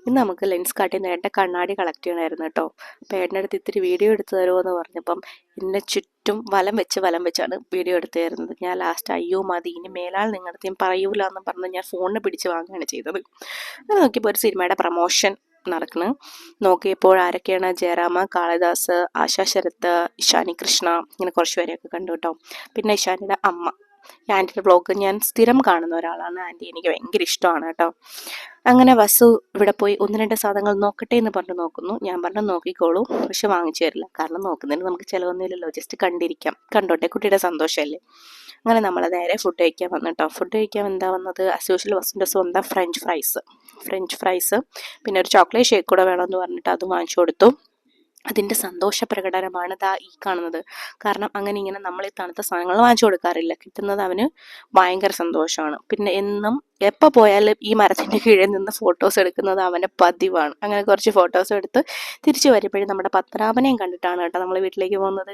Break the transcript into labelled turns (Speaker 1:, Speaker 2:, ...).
Speaker 1: ഇന്ന് നമുക്ക് ലെൻസ് കാർട്ടിൽ നിന്ന് ഏട്ടൻ കണ്ണാടി കളക്ട് ചെയ്യണമായിരുന്നു കേട്ടോ. അപ്പോൾ ഏട്ടൻ്റെ അടുത്ത് ഇത്തിരി വീഡിയോ എടുത്തു തരുമോ എന്ന് പറഞ്ഞപ്പം എന്നെ ചുറ്റും വലം വെച്ചാണ് വീഡിയോ എടുത്തു തരുന്നത്. ഞാൻ ലാസ്റ്റ് അയ്യോ മതി ഇനി മേലാൽ നിങ്ങളുടെ ഞാൻ പറയൂല എന്ന് പറഞ്ഞ് ഞാൻ ഫോണിൽ പിടിച്ച് വാങ്ങുകയാണ് ചെയ്തത്. അങ്ങനെ നോക്കിയപ്പോൾ ഒരു സിനിമയുടെ പ്രമോഷൻ നടക്കുന്നു. നോക്കിയപ്പോൾ ആരൊക്കെയാണ്, ജയറാമ, കാളിദാസ്, ആശാ ശരത്ത്, ഇഷാനി കൃഷ്ണ, ഇങ്ങനെ കുറച്ച് പേരെയൊക്കെ കണ്ടു കേട്ടോ. പിന്നെ ഇഷാനിയുടെ അമ്മ. ഈ ആൻറ്റിയുടെ വ്ളോഗ് ഞാൻ സ്ഥിരം കാണുന്ന ഒരാളാണ്. ആൻറ്റി എനിക്ക് ഭയങ്കര ഇഷ്ടമാണ് കേട്ടോ. അങ്ങനെ വസു ഇവിടെ പോയി 1-2 സാധനങ്ങൾ നോക്കട്ടെ എന്ന് പറഞ്ഞ് നോക്കുന്നു. ഞാൻ പറഞ്ഞു നോക്കിക്കോളൂ, പക്ഷെ വാങ്ങിച്ചു തരില്ല. കാരണം നോക്കുന്നതിന് നമുക്ക് ചിലവൊന്നുമില്ലല്ലോ, ജസ്റ്റ് കണ്ടിരിക്കാം, കണ്ടോട്ടെ, കുട്ടിയുടെ സന്തോഷമല്ലേ. അങ്ങനെ നമ്മൾ നേരെ ഫുഡ് കഴിക്കാൻ വന്നു കേട്ടോ. ഫുഡ് കഴിക്കാൻ എന്താ വന്നത്, ആസ് യൂഷ്വൽ വസുവിൻ്റെ സ്വന്തം ഫ്രഞ്ച് ഫ്രൈസ് പിന്നെ ഒരു ചോക്ലേറ്റ് ഷേക്ക് കൂടെ വേണമെന്ന് പറഞ്ഞിട്ട് അത് വാങ്ങിച്ചു കൊടുത്തു. അതിൻ്റെ സന്തോഷ പ്രകടനമാണ് ദാ ഈ കാണുന്നത്. കാരണം അങ്ങനെ ഇങ്ങനെ നമ്മൾ ഈ തണുത്ത സാധനങ്ങൾ വാങ്ങിച്ചു കൊടുക്കാറില്ല, കിട്ടുന്നത് അവന് ഭയങ്കര സന്തോഷമാണ്. പിന്നെ എന്നും എപ്പോൾ പോയാലും ഈ മരത്തിൻ്റെ കീഴിൽ നിന്ന് ഫോട്ടോസ് എടുക്കുന്നത് അവൻ്റെ പതിവാണ്. അങ്ങനെ കുറച്ച് ഫോട്ടോസ് എടുത്ത് തിരിച്ചു വരുമ്പോഴും നമ്മുടെ പത്മനാഭനെയും കണ്ടിട്ടാണ് കേട്ടോ നമ്മൾ വീട്ടിലേക്ക് പോകുന്നത്.